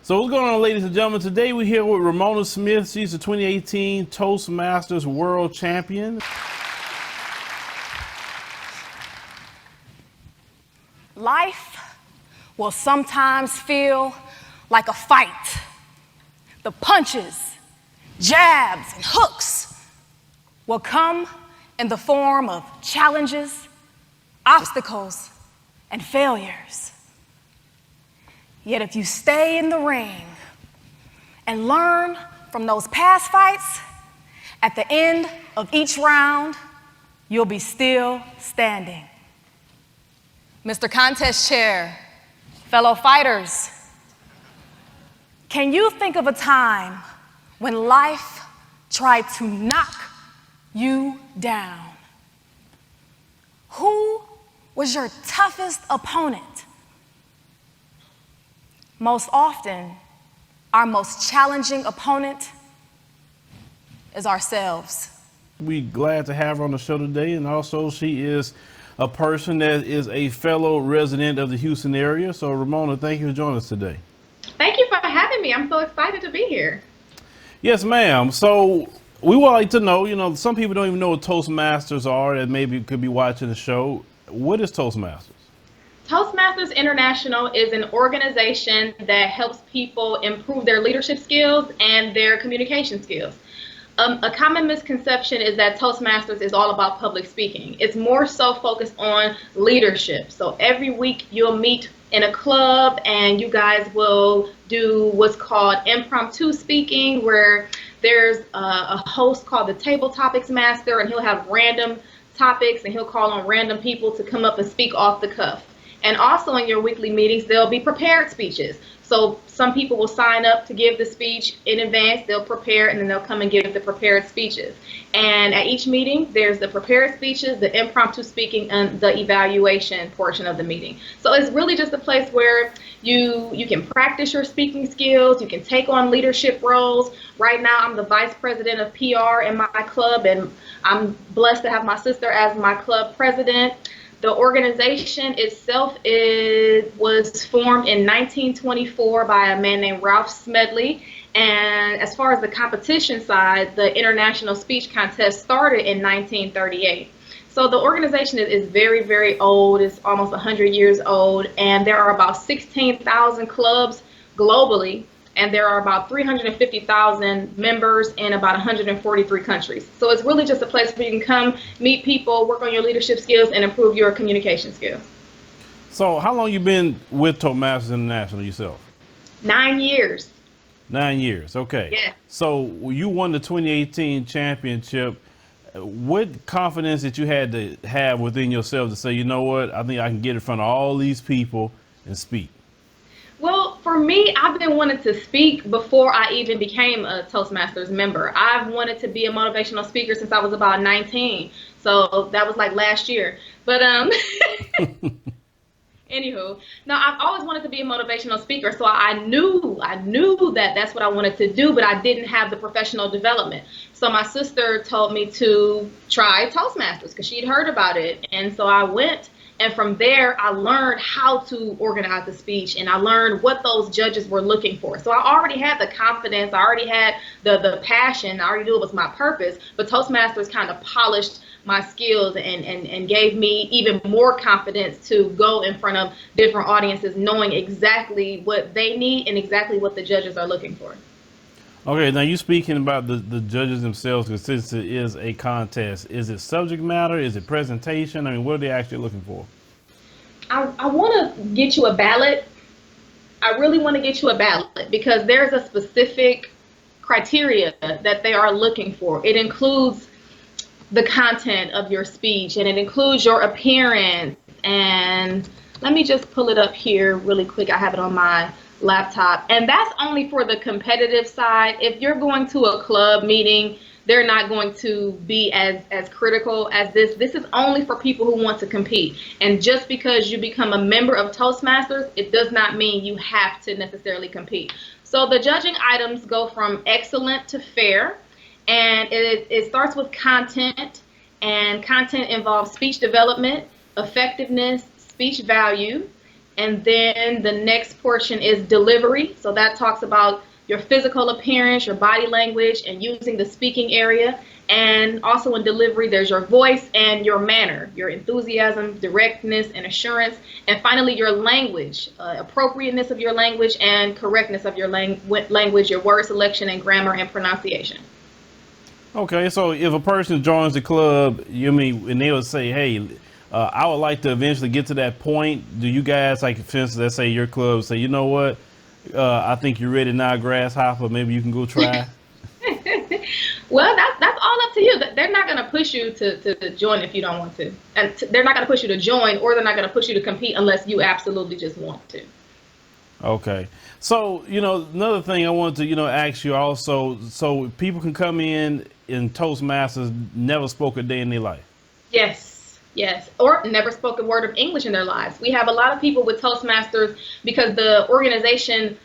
So what's going on, ladies and gentlemen? Today we're here with Ramona Smith. She's the 2018 Toastmasters World Champion. Life will sometimes feel like a fight. The punches, jabs, and hooks will come in the form of challenges, obstacles, and failures. Yet if you stay in the ring and learn from those past fights, at the end of each round, you'll be still standing. Mr. Contest Chair, fellow fighters, can you think of a time when life tried to knock you down? Who was your toughest opponent? Most often, our most challenging opponent is ourselves. We're glad to have her on the show today, and also she is a person that is a fellow resident of the Houston area. So Ramona, thank you for joining us today. Thank you for having me. I'm so excited to be here. Yes, ma'am. So we would like to know, some people don't even know what Toastmasters are that maybe could be watching the show. What is Toastmasters? Toastmasters International is an organization that helps people improve their leadership skills and their communication skills. A common misconception is that Toastmasters is all about public speaking. It's more so focused on leadership. So every week you'll meet in a club and you guys will do what's called impromptu speaking, where there's a host called the Table Topics Master, and he'll have random topics and he'll call on random people to come up and speak off the cuff. And also in your weekly meetings, there'll be prepared speeches. So some people will sign up to give the speech in advance, they'll prepare, and then they'll come and give the prepared speeches. And at each meeting, there's the prepared speeches, the impromptu speaking, and the evaluation portion of the meeting. So it's really just a place where you can practice your speaking skills, you can take on leadership roles. Right now, I'm the vice president of PR in my club, and I'm blessed to have my sister as my club president. The organization itself was formed in 1924 by a man named Ralph Smedley. And as far as the competition side, the International Speech Contest started in 1938. So the organization is very, very old. It's almost 100 years old. And there are about 16,000 clubs globally. And there are about 350,000 members in about 143 countries. So it's really just a place where you can come, meet people, work on your leadership skills, and improve your communication skills. So how long you been with Toastmasters International yourself? 9 years. 9 years, okay. Yeah. So you won the 2018 championship. What confidence that you had to have within yourself to say, you know what, I think I can get in front of all these people and speak? Well, for me, I've been wanting to speak before I even became a Toastmasters member. I've wanted to be a motivational speaker since I was about 19. So that was like last year. But anywho, no, I've always wanted to be a motivational speaker. So I knew that that's what I wanted to do, but I didn't have the professional development. So my sister told me to try Toastmasters because she'd heard about it. And so I went. And from there, I learned how to organize the speech, and I learned what those judges were looking for. So I already had the confidence, I already had the passion, I already knew it was my purpose, but Toastmasters kind of polished my skills and gave me even more confidence to go in front of different audiences, knowing exactly what they need and exactly what the judges are looking for. Okay, now you're speaking about the judges themselves, because since it is a contest, is it subject matter? Is it presentation? I mean, what are they actually looking for? I want to get you a ballot. I really want to get you a ballot because there's a specific criteria that they are looking for. It includes the content of your speech, and it includes your appearance. And let me just pull it up here really quick. I have it on my laptop, and that's only for the competitive side. If you're going to a club meeting, they're not going to be as critical as this. This is only for people who want to compete. And just because you become a member of Toastmasters, it does not mean you have to necessarily compete. So the judging items go from excellent to fair, and it starts with content, and content involves speech development, effectiveness, speech value, And then the next portion is delivery. So that talks about your physical appearance, your body language, and using the speaking area. And also in delivery, there's your voice and your manner, your enthusiasm, directness, and assurance. And finally, your language, appropriateness of your language and correctness of your language, your word selection and grammar and pronunciation. Okay, so if a person joins the club, and they would say, hey, I would like to eventually get to that point. Do you guys, like, for instance, let's say your club, say, you know what, I think you're ready now, grasshopper, maybe you can go try? Well, that's all up to you. They're not going to push you to join if you don't want to. And they're not going to push you to join, or they're not going to push you to compete unless you absolutely just want to. Okay. So, another thing I wanted to, ask you also, so people can come in Toastmasters, never spoke a day in their life. Yes, or never spoke a word of English in their lives. We have a lot of people with Toastmasters because the organization,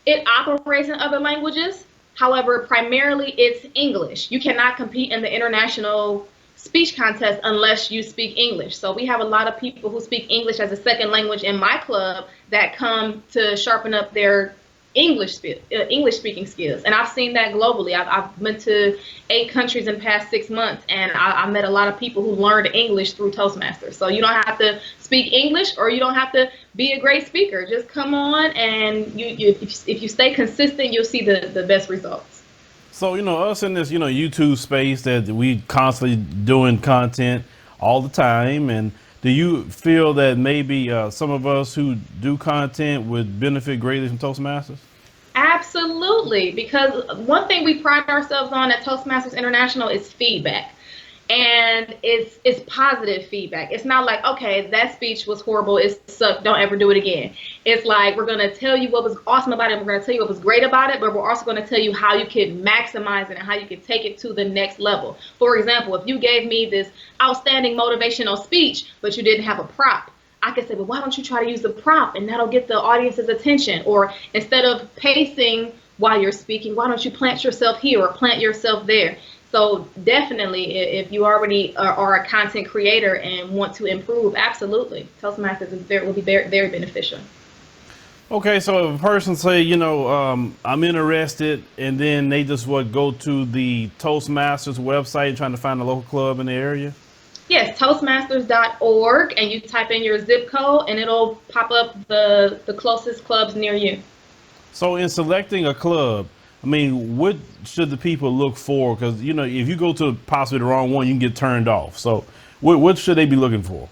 it operates in other languages. However, primarily it's English. You cannot compete in the international speech contest unless you speak English. So we have a lot of people who speak English as a second language in my club that come to sharpen up their English speaking skills. And I've seen that globally. I've been to 8 countries in the past 6 months, and I met a lot of people who learned English through Toastmasters. So you don't have to speak English, or you don't have to be a great speaker. Just come on, and if you stay consistent, you'll see the best results. So, us in this, YouTube space that we constantly doing content all the time, and do you feel that maybe some of us who do content would benefit greatly from Toastmasters? Absolutely, because one thing we pride ourselves on at Toastmasters International is feedback. And it's positive feedback. It's not like, okay, that speech was horrible, it sucked, don't ever do it again. It's like, we're going to tell you what was awesome about it, we're going to tell you what was great about it, but we're also going to tell you how you can maximize it and how you can take it to the next level. For example, if you gave me this outstanding motivational speech, but you didn't have a prop, I could say, well, why don't you try to use the prop, and that'll get the audience's attention? Or instead of pacing while you're speaking, why don't you plant yourself here or plant yourself there? So definitely, if you already are a content creator and want to improve, absolutely, Toastmasters will be very, very beneficial. Okay, so if a person say, I'm interested, and then they just go to the Toastmasters website trying to find a local club in the area? Yes, Toastmasters.org, and you type in your zip code, and it'll pop up the closest clubs near you. So in selecting a club, what should the people look for? Because, if you go to possibly the wrong one, you can get turned off. So what should they be looking for?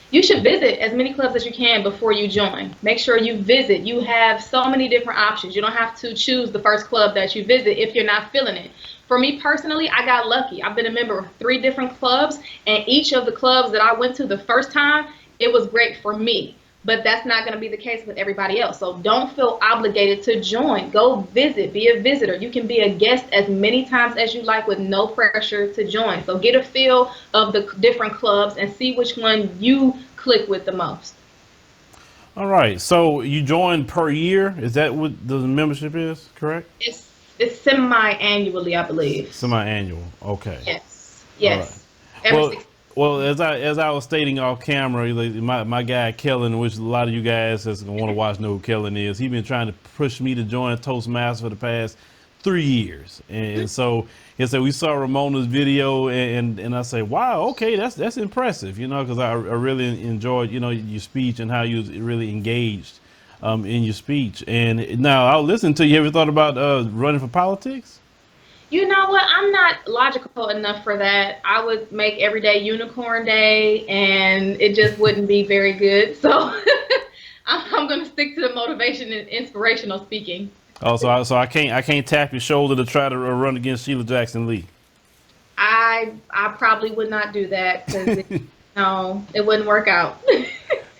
You should visit as many clubs as you can before you join. Make sure you visit. You have so many different options. You don't have to choose the first club that you visit if you're not feeling it. For me personally, I got lucky. I've been a member of 3 different clubs, and each of the clubs that I went to the first time, it was great for me. But that's not going to be the case with everybody else. So don't feel obligated to join. Go visit, be a visitor. You can be a guest as many times as you like with no pressure to join. So get a feel of the different clubs and see which one you click with the most. All right. So you join per year. Is that what the membership is, correct? It's semi-annually, I believe. Semi-annual. Okay. Yes. All right. Well, as I was stating off camera, my guy Kellen, which a lot of you guys that want to watch know who Kellen is, he's been trying to push me to join Toastmasters for the past 3 years. And so he said, we saw Ramona's video, and I say, wow, okay, that's impressive, because I really enjoyed, your speech and how you was really engaged in your speech. And now I'll listen to you. Ever thought about running for politics? You know what? I'm not logical enough for that. I would make every day Unicorn Day, and it just wouldn't be very good. So I'm going to stick to the motivation and inspirational speaking. Oh, so I can't tap your shoulder to try to run against Sheila Jackson Lee. I probably would not do that because no, it wouldn't work out.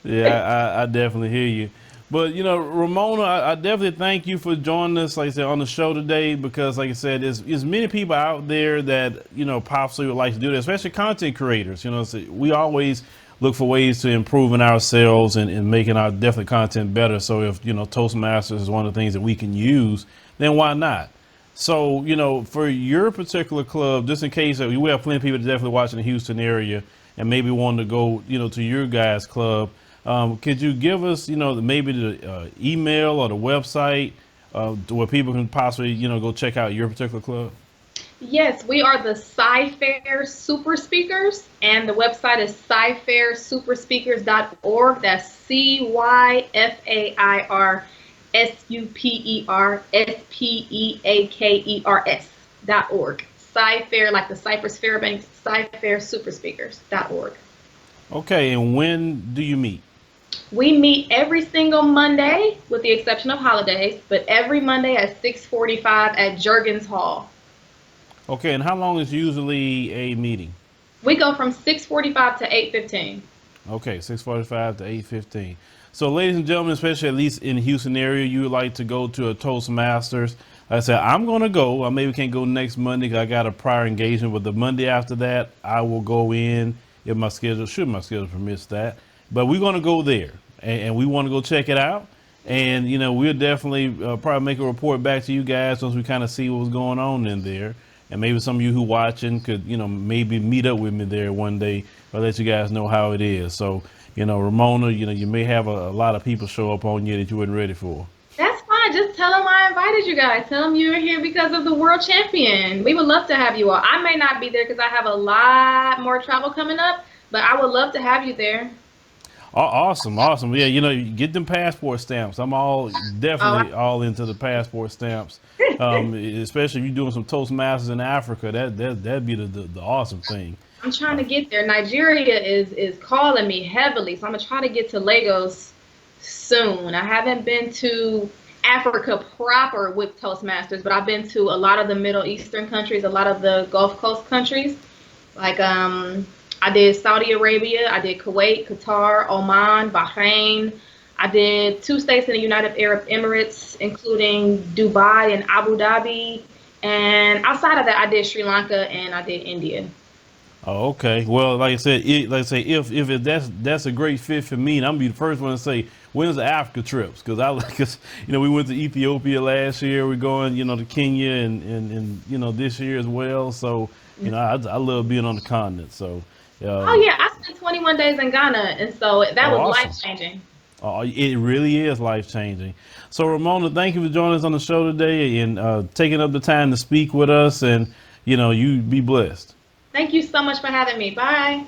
Yeah, I definitely hear you. But, Ramona, I definitely thank you for joining us, like I said, on the show today, because, like I said, there's many people out there that, possibly would like to do that, especially content creators. So we always look for ways to improving ourselves and making our definitely content better. So if, Toastmasters is one of the things that we can use, then why not? So, for your particular club, just in case, we have plenty of people that definitely watching the Houston area and maybe want to go, to your guys' club. Could you give us, maybe the email or the website where people can possibly, go check out your particular club? Yes, we are the Sci-Fair Super Speakers, and the website is scifairsuperspeakers.org. That's CYFAIRSUPERSPEAKERS.org. Sci-Fair, like the Cypress Fairbanks, scifairsuperspeakers.org. Okay, and when do you meet? We meet every single Monday, with the exception of holidays, but every Monday at 6:45 at Juergens Hall. Okay, and how long is usually a meeting? We go from 6:45 to 8:15. Okay, 6:45 to 8:15. So, ladies and gentlemen, especially at least in the Houston area, you would like to go to a Toastmasters. Like I said, I'm going to go. I maybe can't go next Monday because I got a prior engagement, but the Monday after that, I will go in if my schedule, should my schedule permits that. But we're going to go there, and we want to go check it out. And, we'll definitely probably make a report back to you guys once we kind of see what's going on in there. And maybe some of you who watching could, maybe meet up with me there one day or let you guys know how it is. So, Ramona, you may have a lot of people show up on you that you weren't ready for. That's fine. Just tell them I invited you guys. Tell them you're here because of the world champion. We would love to have you all. I may not be there because I have a lot more travel coming up, but I would love to have you there. Awesome. Yeah, you get them passport stamps. I'm definitely all into the passport stamps. Especially if you're doing some Toastmasters in Africa, that'd be the awesome thing. I'm trying to get there. Nigeria is calling me heavily, so I'm gonna try to get to Lagos soon. I haven't been to Africa proper with Toastmasters, but I've been to a lot of the Middle Eastern countries, a lot of the Gulf Coast countries, like I did Saudi Arabia, I did Kuwait, Qatar, Oman, Bahrain. I did 2 states in the United Arab Emirates, including Dubai and Abu Dhabi. And outside of that, I did Sri Lanka and I did India. Oh, okay. Well, like I said, if that's a great fit for me, and I'm gonna be the first one to say, when's the Africa trips? Because we went to Ethiopia last year. We're going, to Kenya and this year as well. So, I love being on the continent. So. Oh yeah, I spent 21 days in Ghana, and so that was awesome. life-changing. Oh, it really is life-changing. So Ramona, thank you for joining us on the show today and taking up the time to speak with us. And you be blessed. Thank you so much for having me. Bye.